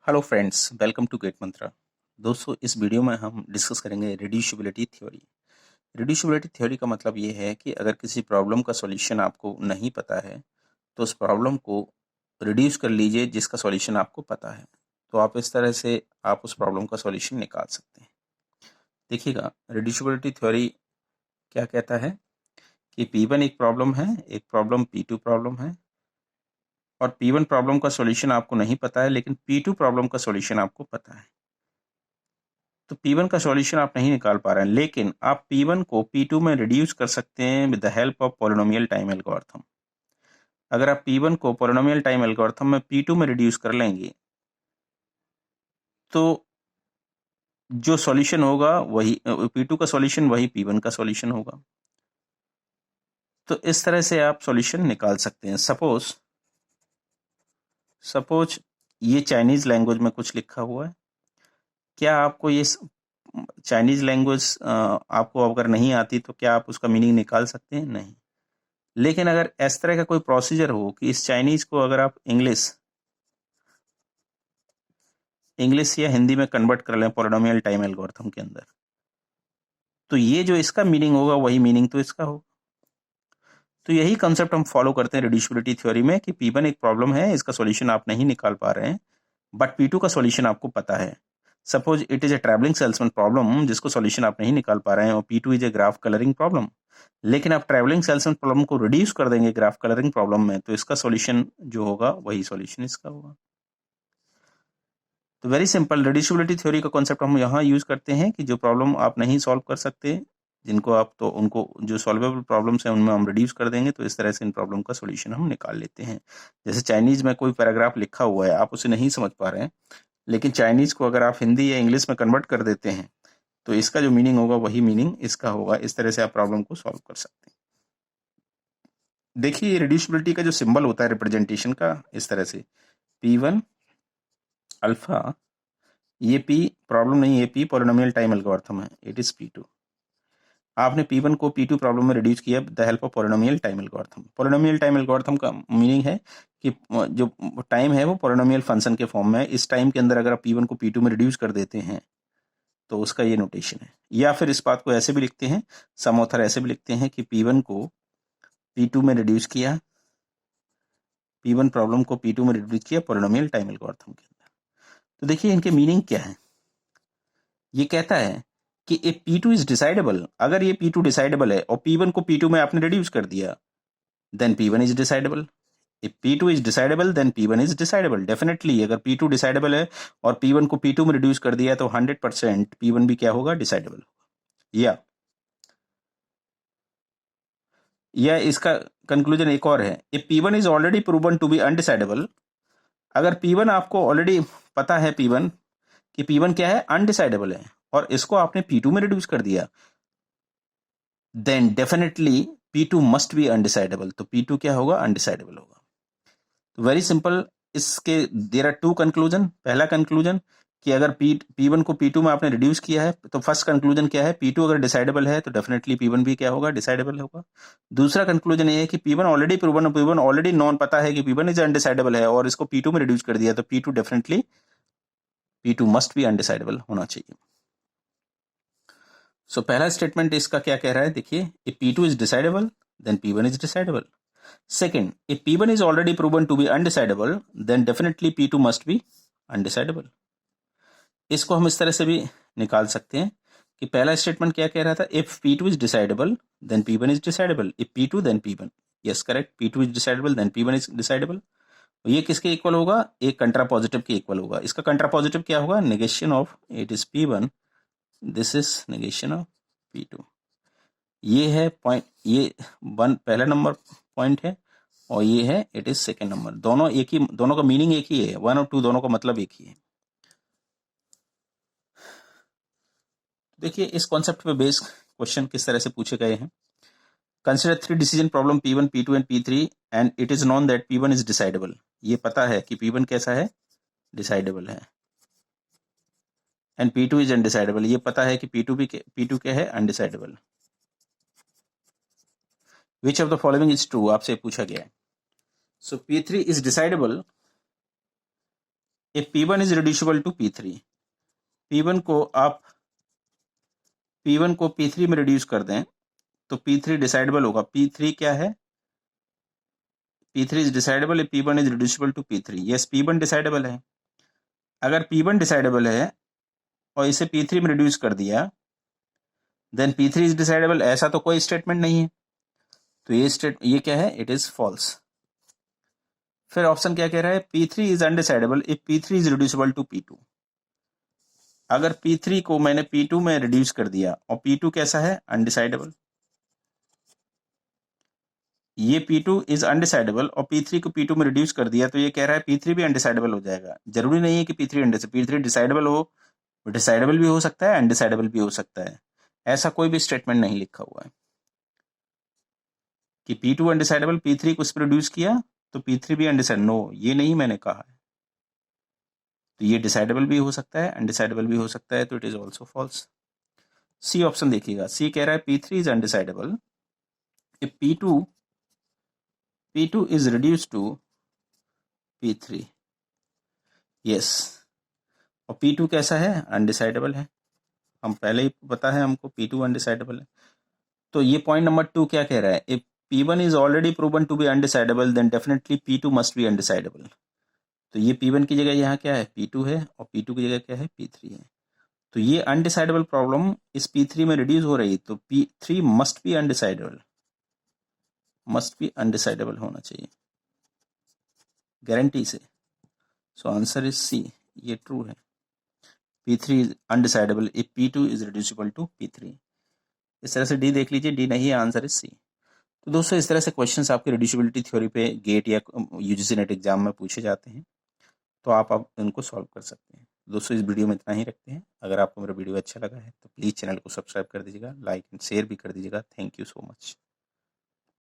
Hello friends, welcome to GATE Mantra. दोस्तों, इस video में हम डिस्कस करेंगे रिड्यूसिबिलिटी थ्योरी। रिड्यूसिबिलिटी थ्योरी का मतलब ये है कि अगर किसी प्रॉब्लम का सॉल्यूशन आपको नहीं पता है तो उस प्रॉब्लम को रिड्यूस कर लीजिए जिसका सॉल्यूशन आपको पता है। तो आप इस तरह से आप उस प्रॉब्लम का सॉल्यूशन निकाल सकते हैं। देखिएगा, रिड्यूसिबिलिटी थ्योरी क्या कहता है कि P1 एक प्रॉब्लम है, एक प्रॉब्लम P2 प्रॉब्लम है, और P1 प्रॉब्लम का सॉल्यूशन आपको नहीं पता है लेकिन P2 प्रॉब्लम का सॉल्यूशन आपको पता है। तो P1 का सॉल्यूशन आप नहीं निकाल पा रहे हैं, लेकिन आप P1 को P2 में रिड्यूस कर सकते हैं with the help of polynomial time algorithm. अगर आप P1 को पॉलिनोमियल टाइम एल्गोरिथम में P2 में रिड्यूस कर लेंगे तो जो सॉल्यूशन होगा वही P2 का सॉल्यूशन वही P1 का सॉल्यूशन होगा। तो इस तरह से आप सॉल्यूशन निकाल सकते हैं। सपोज ये चाइनीज लैंग्वेज में कुछ लिखा हुआ है। क्या आपको ये चाइनीज लैंग्वेज आपको अगर नहीं आती तो क्या आप उसका मीनिंग निकाल सकते हैं? नहीं। लेकिन अगर इस तरह का कोई प्रोसीजर हो कि इस चाइनीज को अगर आप इंग्लिश या हिंदी में कन्वर्ट कर लें पॉलिनोमियल टाइम एल्गोरिथम के अंदर, तो ये जो इसका मीनिंग होगा वही मीनिंग तो इसका होगा। तो यही कंसेप्ट हम फॉलो करते हैं रिड्यूसिबिलिटी थ्योरी में कि P1 एक प्रॉब्लम है, इसका सॉल्यूशन आप नहीं निकाल पा रहे हैं, बट P2 का सॉल्यूशन आपको पता है। Suppose it is a travelling salesman problem जिसको सॉल्यूशन आप नहीं निकाल पा रहे हैं, और P2 is a graph colouring problem. लेकिन आप ट्रैवलिंग सेल्समैन प्रॉब्लम को रिड्यूस कर देंगे ग्राफ कलरिंग प्रॉब्लम में, तो इसका सॉल्यूशन जो होगा वही सॉल्यूशन इसका होगा। तो वेरी सिंपल, रिड्यूसिबिलिटी थ्योरी का कॉन्सेप्ट हम यहाँ यूज करते हैं कि जो प्रॉब्लम आप नहीं सॉल्व कर सकते, जिनको आप तो उनको जो सॉल्वेबल प्रॉब्लम्स हैं उनमें हम रिड्यूस कर देंगे, तो इस तरह से इन प्रॉब्लम का सॉल्यूशन हम निकाल लेते हैं। जैसे चाइनीज में कोई पैराग्राफ लिखा हुआ है, आप उसे नहीं समझ पा रहे हैं, लेकिन चाइनीज को अगर आप हिंदी या इंग्लिश में कन्वर्ट कर देते हैं तो इसका जो मीनिंग होगा वही मीनिंग इसका होगा। इस तरह से आप प्रॉब्लम को सॉल्व कर सकते हैं। देखिए, रिड्यूसिबिलिटी का जो सिंबल होता है रिप्रेजेंटेशन का, इस तरह से P1 अल्फा, ये P प्रॉब्लम नहीं, ये P पॉलिनोमियल टाइम एल्गोरिथम है, इट इज P2। आपने P1 को P2 प्रॉब्लम में रिड्यूस किया the help of polynomial time algorithm. Polynomial time algorithm का मीनिंग है कि जो टाइम है वो पॉलिनोमियल फंक्शन के फॉर्म में है। इस टाइम के अंदर अगर आप P1 को P2 में रिड्यूस कर देते हैं तो उसका ये नोटेशन है। या फिर इस बात को ऐसे भी लिखते हैं, सम ऑथर ऐसे भी लिखते हैं कि P1 को P2 में रिड्यूस किया, P1 प्रॉब्लम को P2 में रिड्यूस किया पॉलिनोमियल टाइम एल्गोरिथम के अंदर। तो देखिए इनके मीनिंग क्या है। ये कहता है कि ए P2 इज डिसाइडेबल। अगर ये P2 डिसाइडेबल है और P1 को P2 में आपने रिड्यूस कर दिया, then P1 is decidable. If P2 is decidable, then P1 is decidable. Definitely, अगर P2 डिसाइडेबल है और P1 को P2 में रिड्यूस कर दिया तो 100% P1 भी क्या होगा? डिसाइडेबल होगा। या इसका कंक्लूजन एक और है, if P1 is already proven to be undecidable, अगर P1 आपको ऑलरेडी पता है P1 कि P1 क्या है? अनडिसाइडेबल है, और इसको आपने P2 में रिड्यूस कर दिया, then definitely P2 must be undecidable. तो P2 क्या होगा? अनडिसाइडेबल होगा। तो वेरी सिंपल, इसके देयर आर टू कंक्लूजन। पहला कंक्लूजन कि अगर P1 को P2 में आपने रिड्यूस किया है तो फर्स्ट कंक्लूजन क्या है? P2 अगर डिसाइडेबल है तो डेफिनेटली P1 भी क्या होगा? डिसाइडेबल होगा। दूसरा कंक्लूजन ये है कि P1 already proven, P1 already non पता है कि P1 इज अनडिसाइडेबल है, और इसको P2 में रिड्यूस कर दिया तो P2 definitely P2 must be undecidable होना चाहिए। सो पहला स्टेटमेंट इसका क्या कह रहा है? देखिए, if P2 is decidable, then P1 is decidable. Second, if P1 is already proven to be undecidable, then definitely P2 must be undecidable. इसको हम इस तरह से भी निकाल सकते हैं कि पहला स्टेटमेंट क्या कह रहा था? if P2 is decidable, then P1 is decidable. if P2, then P1. Yes, correct. P2 is decidable, then P1 is decidable. ये किसके इक्वल होगा? एक कंट्रा पॉजिटिव के इक्वल होगा। इसका कंट्रा पॉजिटिव क्या होगा? Negation of, it is P1, this is negation of P2। ये है पॉइंट, ये वन पहला नंबर पॉइंट है, और ये है इट इज सेकेंड नंबर। दोनों एक ही, दोनों का मीनिंग एक ही है, 1 और 2 दोनों का मतलब एक ही है। देखिए इस कॉन्सेप्ट पे बेस क्वेश्चन किस तरह से पूछे गए हैं। Consider 3 decision problem P1, P2 and P3 and it is known that P1 is decidable. ये पता है कि P1 कैसा है? डिसाइडेबल है। And P2 is undecidable. ये पता है कि P2 क्या है? Undecidable. Which of the following is true? आपसे पूछा गया है। So P3 is decidable if P1 is reducible to P3, P1 को P3 में रिड्यूस कर दें तो P3 डिसाइडेबल होगा। P3 क्या है? P3 is decidable if P1 is reducible to P3। Yes, P1 decidable है। अगर P1 डिसाइडेबल है और इसे P3 में रिड्यूस कर दिया देन P3 इज डिसाइडेबल, ऐसा तो कोई स्टेटमेंट नहीं है। तो ये क्या है? It is false. फिर ऑप्शन क्या कह रहा है? P3 is undecidable if P3 is reducible to P2। अगर P3 को मैंने P2 में रिड्यूस कर दिया और P2 कैसा है? अनडिसाइडेबल। ये P2 इज अनडिसाइडेबल और P3 को P2 में रिड्यूस कर दिया तो ये कह रहा है P3 भी अनडिसाइडेबल हो जाएगा। जरूरी नहीं है कि P3 डिसाइडेबल हो, डिसाइडेबल भी हो सकता है, अनडिसाइडेबल भी हो सकता है। ऐसा कोई भी स्टेटमेंट नहीं लिखा हुआ है कि P2 अनडिसाइडेबल, P3 को उस पर रिड्यूस किया तो P3 भी अनडिसाइडेबल। नो, ये नहीं मैंने कहा है। तो ये डिसाइडेबल भी हो सकता है, अनडिसाइडेबल भी हो सकता है, तो it is also false. C option देखिएगा, सी कह रहा है P3 is undecidable if P2 is reduce to P3। Yes, और P2 कैसा है? अनडिसाइडेबल है। हम पहले ही पता है हमको P2 अनडिसाइडेबल है। तो ये पॉइंट नंबर 2 क्या कह रहा है? If P1 is already proven to be undecidable then definitely P2 must be undecidable. तो ये P1 की जगह यहाँ क्या है? P2 है, और P2 की जगह क्या है? P3 है। तो ये अनडिसाइडेबल प्रॉब्लम इस P3 में रिड्यूस हो रही, तो P3 मस्ट बी अनडिसाइडेबल होना चाहिए गारंटी से। सो आंसर इज सी, ये ट्रू है। P3 is undecidable if P2 is reducible to P3। इस तरह से डी देख लीजिए, डी नहीं है, आंसर इज सी। तो दोस्तों इस तरह से क्वेश्चंस आपके रिड्यूसिबिलिटी थ्योरी पे गेट या यूजीसी नेट एग्जाम में पूछे जाते हैं, तो आप इनको सॉल्व कर सकते हैं। दोस्तों इस वीडियो में इतना ही रखते हैं। अगर आपको मेरा वीडियो अच्छा लगा है तो प्लीज़ चैनल को सब्सक्राइब कर दीजिएगा, लाइक एंड शेयर भी कर दीजिएगा। Thank you so much.